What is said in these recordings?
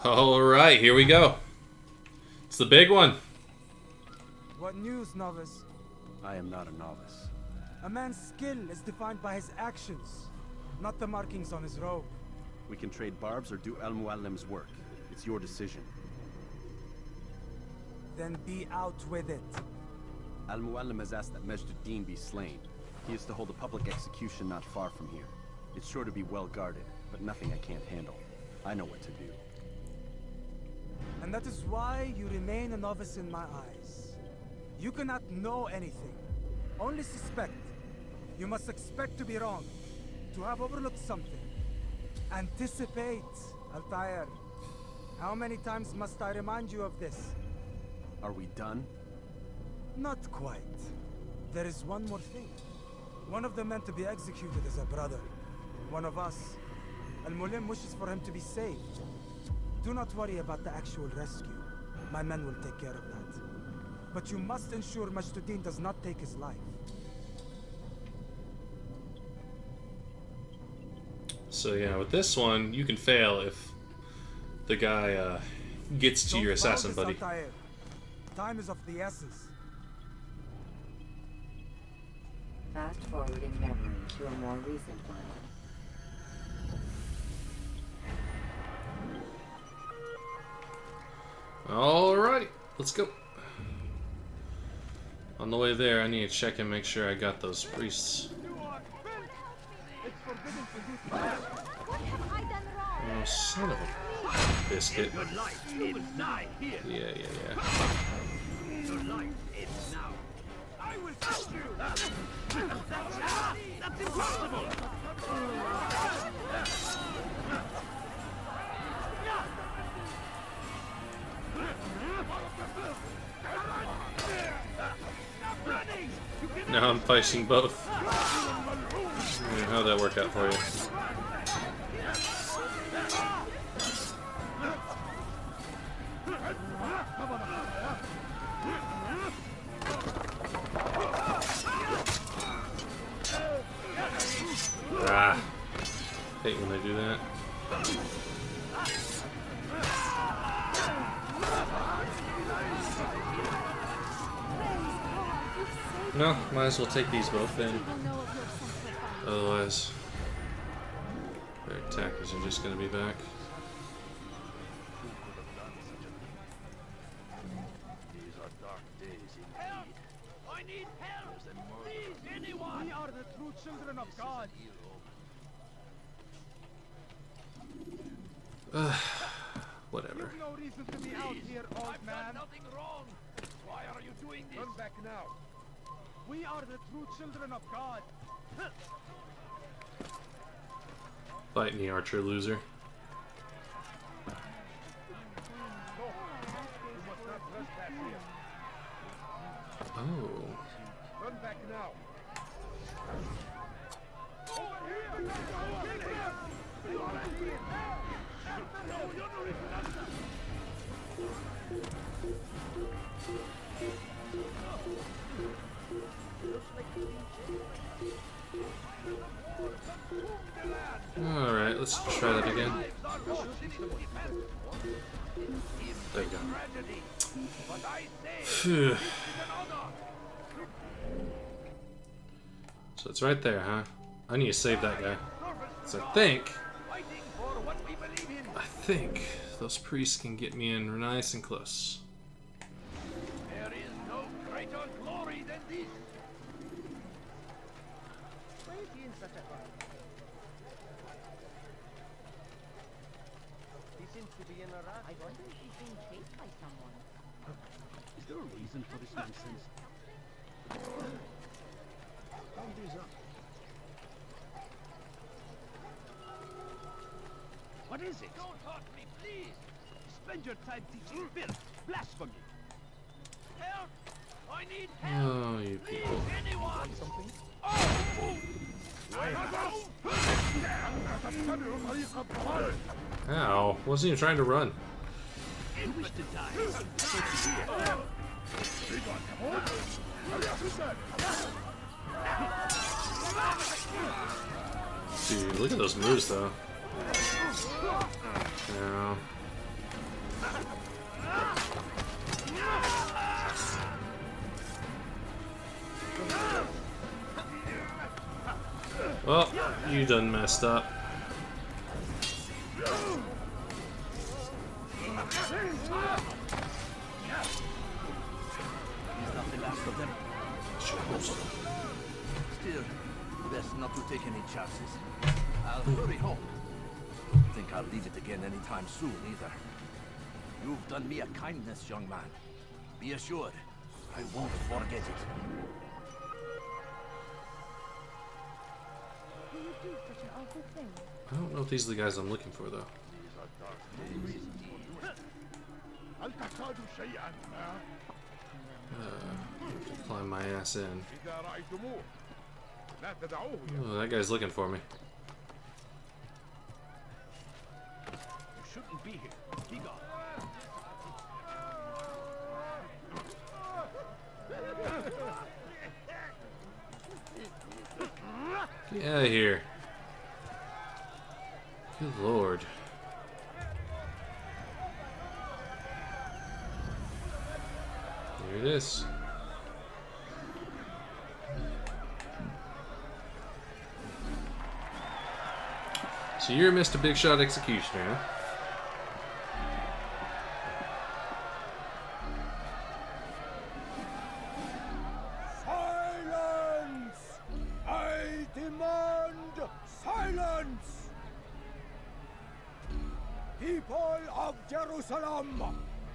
Alright, here we go. It's the big one. What news, novice? I am not a novice. A man's skill is defined by his actions, not the markings on his robe. We can trade barbs or do Al-Muallim's work. It's your decision. Then be out with it. Al-Muallim has asked that Majd-ud-Din be slain. He is to hold a public execution not far from here. It's sure to be well guarded, but nothing I can't handle. I know what to do. And that is why you remain a novice in my eyes. You cannot know anything, only suspect. You must expect to be wrong, to have overlooked something. Anticipate, Altair. How many times must I remind you of this? Are we done? Not quite. There is one more thing. One of the men to be executed is a brother. One of us. Al-Mulim wishes for him to be saved. Do not worry about the actual rescue. My men will take care of that. But you must ensure Majd-ud-Din does not take his life. So yeah, with this one, you can fail if the guy gets to your assassin buddy. Altair. Time is of the essence. Fast forwarding memory to a more recent one. Alrighty, let's go. On the way there, I need to check and make sure I got those priests. Oh, son of a biscuit. Yeah. That's impossible! Now I'm facing both. Yeah, how'd that work out for you? Ah, hate when they do that. No, might as well take these both then. Otherwise, their attackers are just going to be back. These are dark days indeed. Help! I need help! Please, anyone! We are the true children of God. Whatever. You've no reason to be out here, old man. I've done nothing wrong. Why are you doing this? Turn back now. We are the true children of God. Fight me, archer loser. Oh. Run back now. Alright, let's try that again. There you go. Phew. So it's right there, huh? I need to save that guy. So I think those priests can get me in nice and close. There is no greater glory than this. Why is he in such a hurry? He seems to be in a rush. I wonder if he's being chased by someone. Is there a reason for this nonsense? What is it? Don't hurt me, please. Spend your time teaching filth, blasphemy. Help! I need help. Oh, you people. Anyone? Something? Ow. Wasn't even trying to run. Dude, look at those moves, though. No. You done messed up. Is not the last of them. Sure hope so. Still, best not to take any chances. I'll hurry home. Think I'll leave it again anytime soon, either. You've done me a kindness, young man. Be assured, I won't forget it. Do you do such an awful thing? I don't know if these are the guys I'm looking for, though. Climb my ass in. Oh, that guy's looking for me. You shouldn't be here. Be gone. Get out of here. Good lord. Here it is. So you're Mr. Big Shot Executioner, huh? Silence! I demand silence! People of Jerusalem,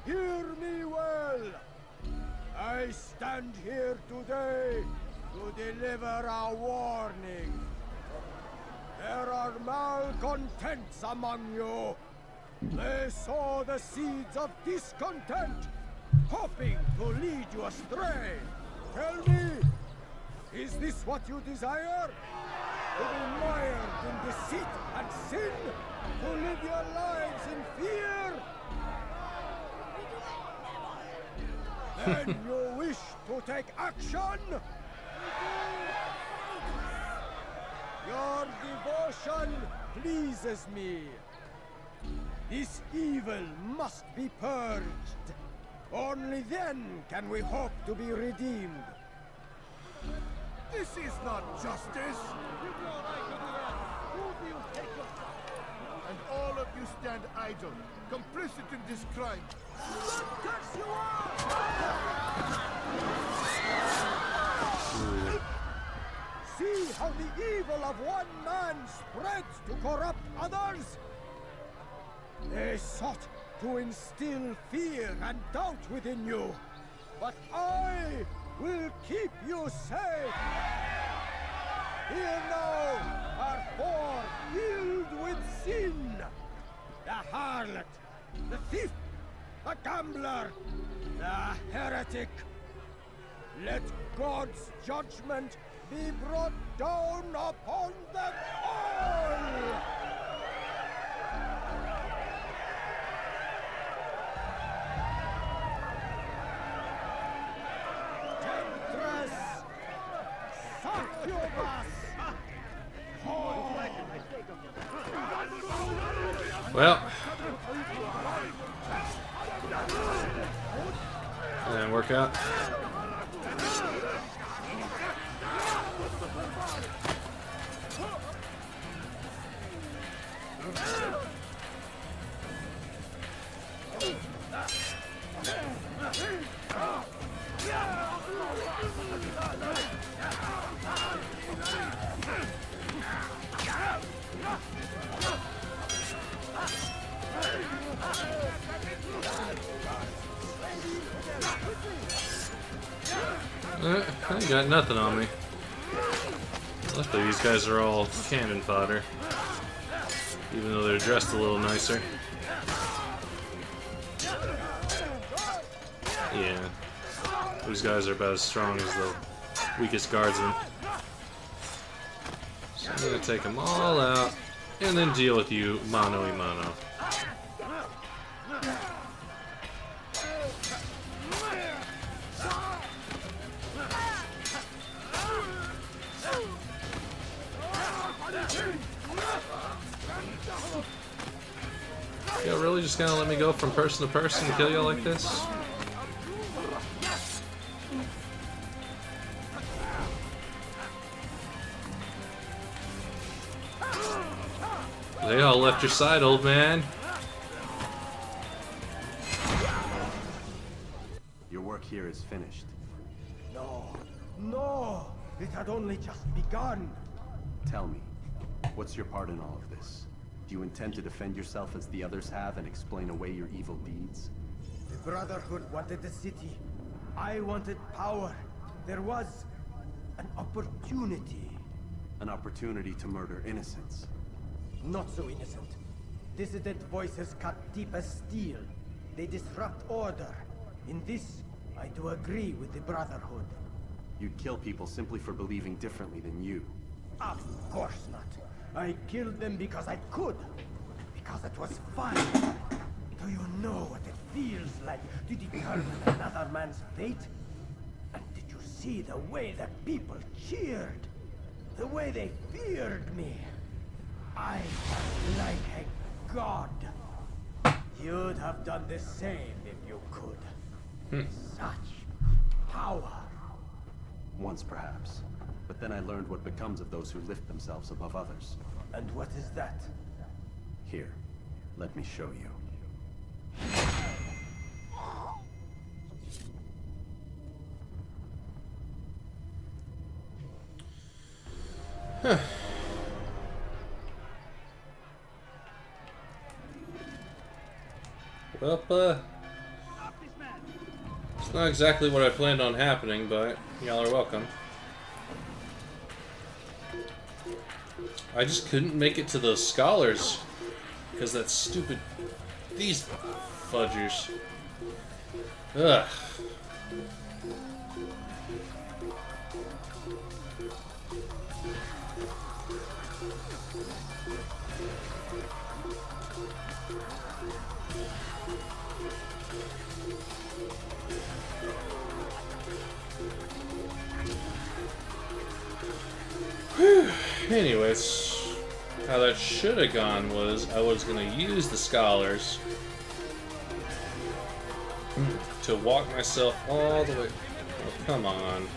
hear me well. I stand here today to deliver a warning. There are malcontents among you. They sow the seeds of discontent, hoping to lead you astray. Tell me, is this what you desire? To be mired in deceit and sin? To live your lives in fear? Then you wish to take action? Your devotion pleases me. This evil must be purged. Only then can we hope to be redeemed. This is not justice. And all of you stand idle, complicit in this crime. Curse you all! See how the evil of one man spreads to corrupt others? They sought to instill fear and doubt within you, but I will keep you safe. Here now are four filled with sin. The harlot, the thief, the gambler, the heretic. Let God's judgment be brought down upon them all! Temptress! Succubus! Well, that didn't work out. I ain't got nothing on me. Luckily these guys are all cannon fodder. Even though they're dressed a little nicer. Yeah. Those guys are about as strong as the weakest guardsmen. So I'm gonna take them all out and then deal with you mano a mano. Y'all really just gonna let me go from person to person and kill y'all like this? They all left your side, old man. Your work here is finished. No, no! It had only just begun. Tell me, what's your part in all of this? Do you intend to defend yourself as the others have and explain away your evil deeds? The Brotherhood wanted the city. I wanted power. There was an opportunity. An opportunity to murder innocents. Not so innocent. Dissident voices cut deep as steel. They disrupt order. In this, I do agree with the Brotherhood. You'd kill people simply for believing differently than you. Of course not. I killed them because I could. Because it was fun. Do you know what it feels like to determine another man's fate? And did you see the way that people cheered? The way they feared me? I was like a god. You'd have done the same if you could. Such power. Once perhaps. But then I learned what becomes of those who lift themselves above others. And what is that? Here, let me show you. Well, it's not exactly what I planned on happening, but y'all are welcome. I just couldn't make it to those scholars because that stupid... these fudgers. Ugh. Anyways, how that should have gone was I was going to use the scholars to walk myself all the way. Oh, come on.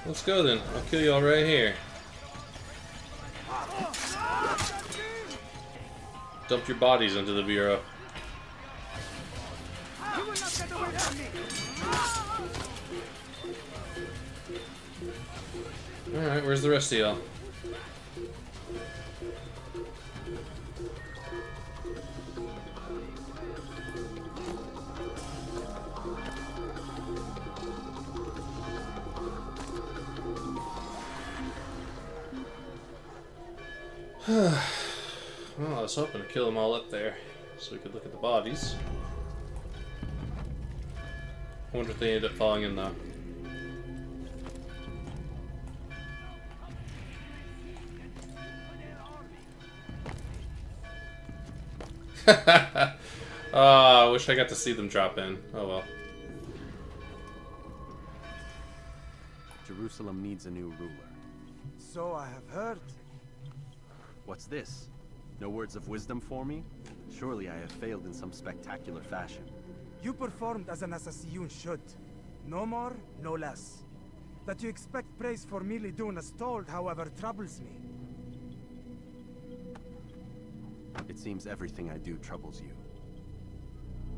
Let's go then. I'll kill y'all right here. Dump your bodies into the bureau. Alright, where's the rest of y'all? Well, I was hoping to kill them all up there so we could look at the bodies. I wonder if they ended up falling in though. I wish I got to see them drop in. Oh well. Jerusalem needs a new ruler. So I have heard. What's this? No words of wisdom for me? Surely I have failed in some spectacular fashion. You performed as an assassin should. No more, no less. That you expect praise for merely doing as told, however, troubles me. It seems everything I do troubles you.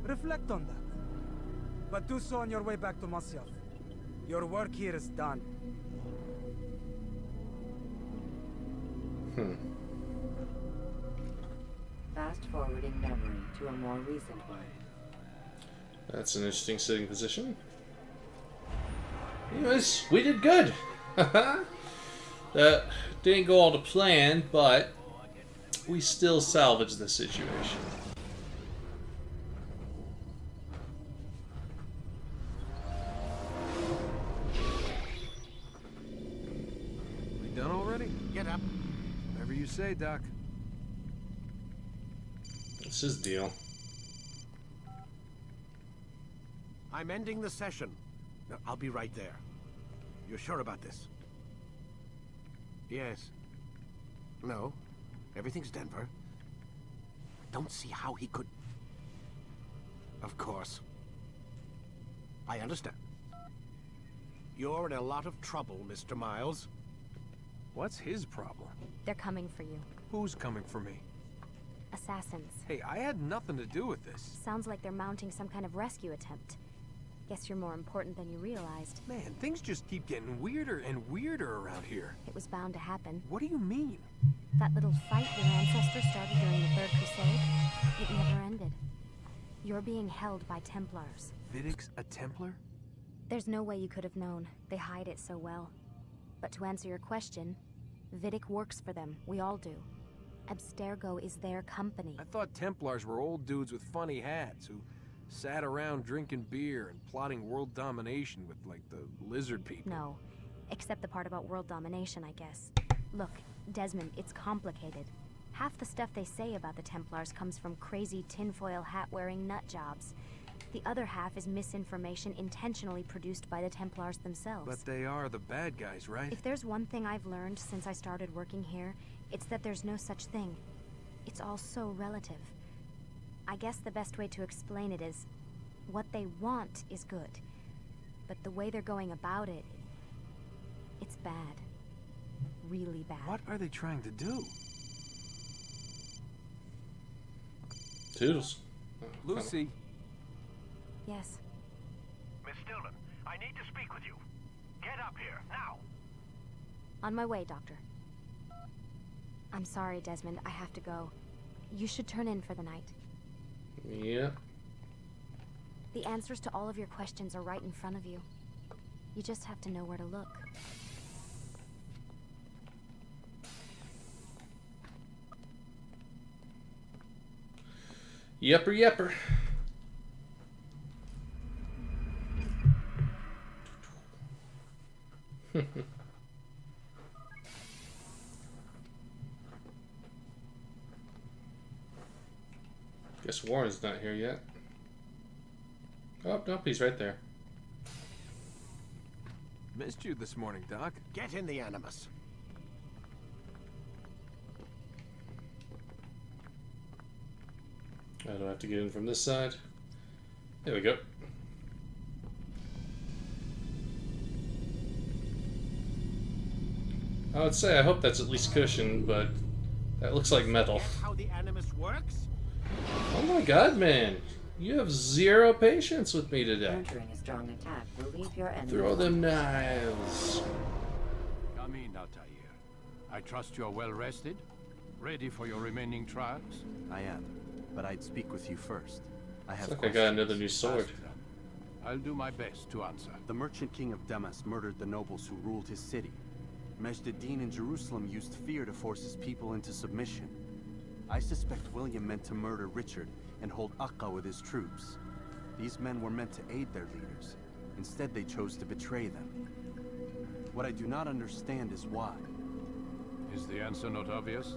Reflect on that. But do so on your way back to Masyaf. Your work here is done. Fast forwarding memory to a more recent one. That's an interesting sitting position. Anyways, we did good. That didn't go all to plan, but we still salvaged the situation. We done already? Get up. Whatever you say, Doc. What's his deal? I'm ending the session. No, I'll be right there. You're sure about this? Yes. No. Everything's Denver. Don't see how he could... Of course. I understand. You're in a lot of trouble, Mr. Miles. What's his problem? They're coming for you. Who's coming for me? Assassins. Hey, I had nothing to do with this. Sounds like they're mounting some kind of rescue attempt. Guess you're more important than you realized. Man, things just keep getting weirder and weirder around here. It was bound to happen. What do you mean? That little fight your ancestors started during the Third Crusade, it never ended. You're being held by Templars. Vidic's a Templar? There's no way you could have known. They hide it so well. But to answer your question, Vidic works for them. We all do. Abstergo is their company. I thought Templars were old dudes with funny hats who sat around drinking beer and plotting world domination with, like, the lizard people. No. Except the part about world domination, I guess. Look, Desmond, it's complicated. Half the stuff they say about the Templars comes from crazy tinfoil hat-wearing nut jobs. The other half is misinformation intentionally produced by the Templars themselves. But they are the bad guys, right? If there's one thing I've learned since I started working here, it's that there's no such thing. It's all so relative. I guess the best way to explain it is, what they want is good. But the way they're going about it, it's bad. Really bad. What are they trying to do? Toodles. Lucy. Yes. Miss Stillman, I need to speak with you. Get up here, now! On my way, Doctor. I'm sorry, Desmond. I have to go. You should turn in for the night. Yeah. The answers to all of your questions are right in front of you. You just have to know where to look. Yepper, yepper. Guess Warren's not here yet. Oh, nope, he's right there. Missed you this morning, Doc. Get in the Animus. I don't have to get in from this side. There we go. I would say I hope that's at least cushioned, but that looks like metal. Get how the Animus works? Oh my god, man. You have zero patience with me today. Entering a strong attack will leave your enemy. Throw them knives. Come in, Altair. I trust you're well rested? Ready for your remaining trials? I am, but I'd speak with you first. I have Looks like I got another new Ask sword. them. I'll do my best to answer. The merchant king of Damas murdered the nobles who ruled his city. Majd ad-Din in Jerusalem used fear to force his people into submission. I suspect William meant to murder Richard and hold Akka with his troops. These men were meant to aid their leaders. Instead, they chose to betray them. What I do not understand is why. Is the answer not obvious?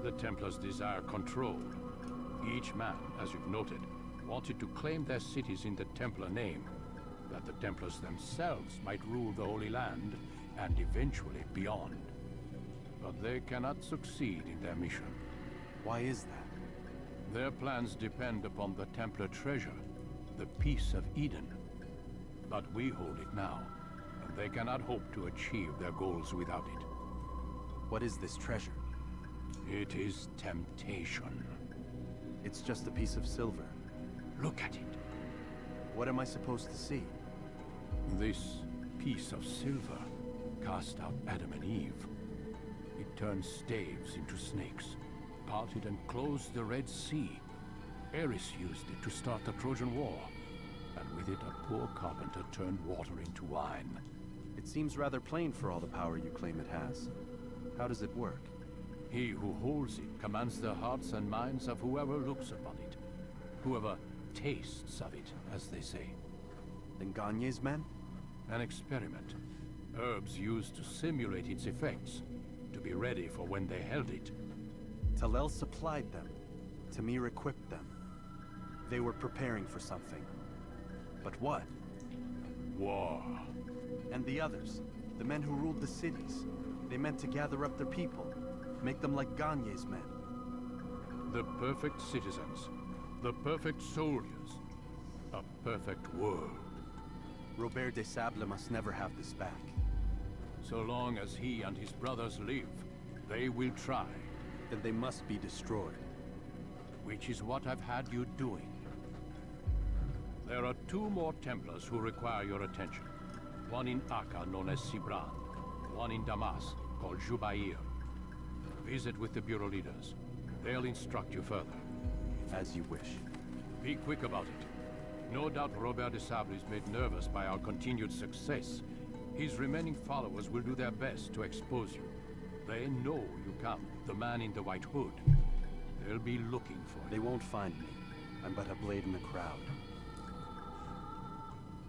The Templars desire control. Each man, as you've noted, wanted to claim their cities in the Templar name, that the Templars themselves might rule the Holy Land and eventually beyond. But they cannot succeed in their mission. Why is that? Their plans depend upon the Templar treasure, the Peace of Eden. But we hold it now, and they cannot hope to achieve their goals without it. What is this treasure? It is temptation. It's just a piece of silver. Look at it. What am I supposed to see? This piece of silver cast out Adam and Eve. It turned staves into snakes, parted and closed the Red Sea. Ares used it to start the Trojan War, and with it a poor carpenter turned water into wine. It seems rather plain for all the power you claim it has. How does it work? He who holds it commands the hearts and minds of whoever looks upon it. Whoever tastes of it, as they say. Then Gagne's men? An experiment. Herbs used to simulate its effects, to be ready for when they held it. Talel supplied them. Tamir equipped them. They were preparing for something. But what? War. And the others, the men who ruled the cities, they meant to gather up their people, make them like Gagne's men. The perfect citizens, the perfect soldiers, a perfect world. Robert de Sable must never have this back. So long as he and his brothers live, they will try. Then they must be destroyed. Which is what I've had you doing. There are 2 more Templars who require your attention. One in Acre, known as Sibran. One in Damas, called Jubair. Visit with the Bureau leaders. They'll instruct you further. As you wish. Be quick about it. No doubt Robert de Sable is made nervous by our continued success. His remaining followers will do their best to expose you. They know you come, the man in the white hood. They'll be looking for you. They won't find me. I'm but a blade in the crowd.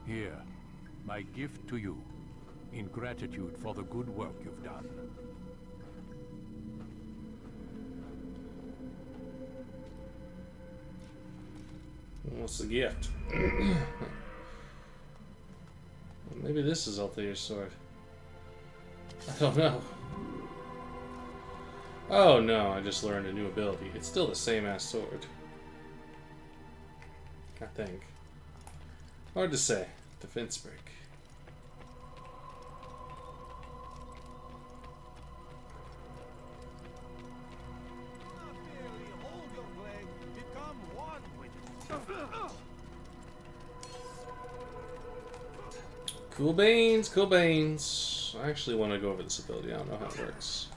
Here, my gift to you, in gratitude for the good work you've done. What's the gift? Maybe this is Althea's sword. I don't know. Oh no, I just learned a new ability. It's still the same ass sword. I think. Hard to say. Defense break. Cool beans, cool beans. I actually want to go over this ability. I don't know how it works.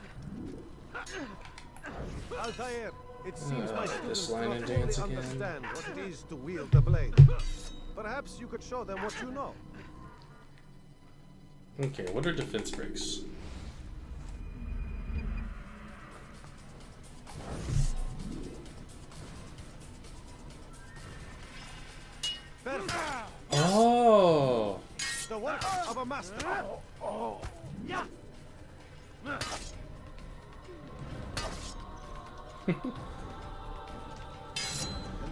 Altair, it seems my This students line not and fully dance again. understand what it is to wield the blade. Perhaps you could show them what you know. Okay, what are defense breaks? Oh! The work of a master. Yeah. And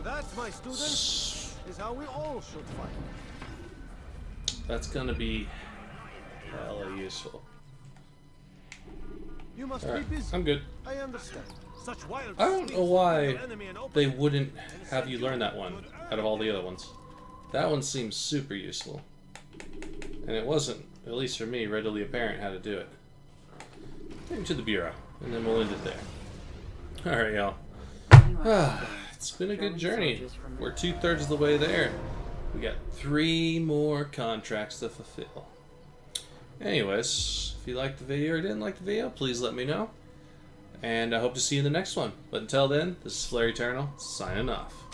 that, my students, is how we all should fight. That's gonna be hella useful. You must Alright, be busy. I'm good. I understand. Such wild I don't know speech why from your enemy and they open- wouldn't have you learn that one out of all the other ones. That one seems super useful. And it wasn't, at least for me, readily apparent how to do it. Into the Bureau, and then we'll end it there. Alright, y'all. It's been a good journey. We're 2/3 of the way there. We got 3 more contracts to fulfill. Anyways, if you liked the video or didn't like the video, please let me know. And I hope to see you in the next one. But until then, this is Flare Eternal, signing off.